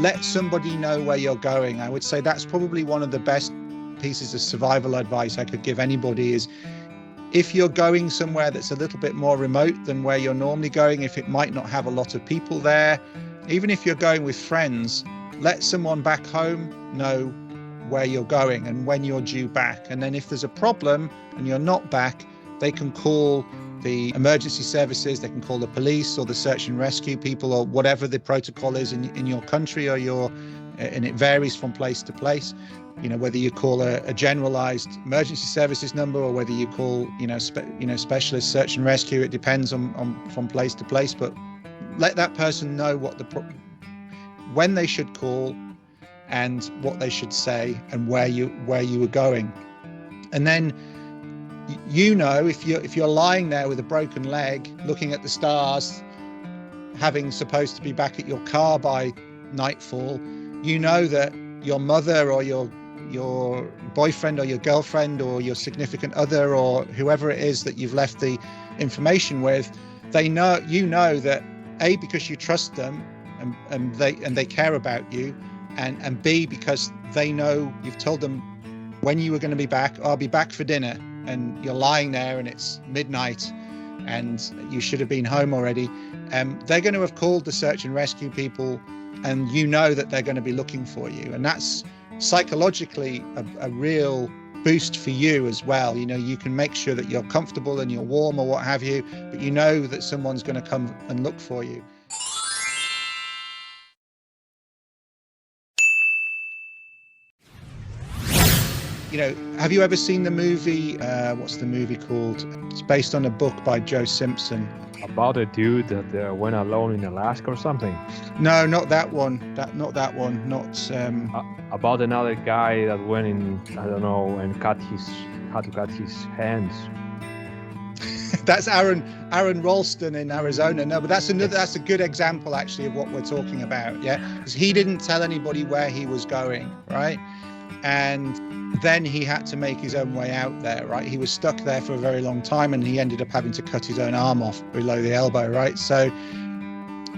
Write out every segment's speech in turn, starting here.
let somebody know where you're going. I would say that's probably one of the best pieces of survival advice I could give anybody is, if you're going somewhere that's a little bit more remote than where you're normally going, if it might not have a lot of people there, even if you're going with friends, let someone back home know where you're going and when you're due back. And then if there's a problem and you're not back, they can call the emergency services, they can call the police or the search and rescue people, or whatever the protocol is in your country or and it varies from place to place. Whether you call a generalized emergency services number or whether you call, specialist search and rescue, it depends on from place to place. But let that person know when they should call and what they should say and where you were going. And then, if you're lying there with a broken leg, looking at the stars, having supposed to be back at your car by nightfall, that your mother or your boyfriend or your girlfriend or your significant other or whoever it is that you've left the information with, they know that A, because you trust them and they care about you, and B, because they know you've told them when you were going to be back. I'll be back for dinner, and you're lying there and it's midnight and you should have been home already. They're going to have called the search and rescue people, and that they're going to be looking for you. And that's psychologically a real boost for you as well. You can make sure that you're comfortable and you're warm or what have you, but that someone's going to come and look for you. Have you ever seen the movie, what's the movie called? It's based on a book by Joe Simpson. About a dude that went alone in Alaska or something? No, not that one. Not that one. Not. About another guy that went in, I don't know, and had to cut his hands. That's Aaron Ralston in Arizona. No, but that's a good example actually of what we're talking about. Yeah, because he didn't tell anybody where he was going, right? And then he had to make his own way out there, right? He was stuck there for a very long time, and he ended up having to cut his own arm off below the elbow, right? So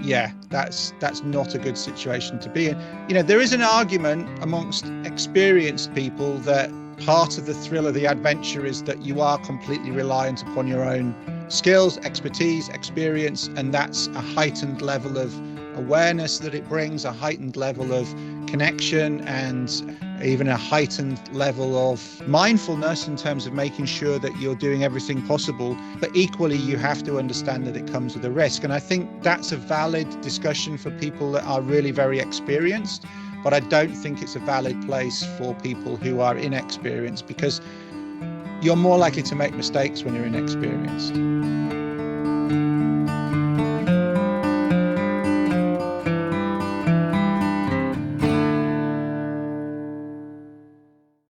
yeah, that's not a good situation to be in. There is an argument amongst experienced people that part of the thrill of the adventure is that you are completely reliant upon your own skills, expertise, experience, and that's a heightened level of awareness that it brings, a heightened level of connection, and even a heightened level of mindfulness in terms of making sure that you're doing everything possible. But equally, you have to understand that it comes with a risk. And I think that's a valid discussion for people that are really very experienced. But I don't think it's a valid place for people who are inexperienced, because you're more likely to make mistakes when you're inexperienced.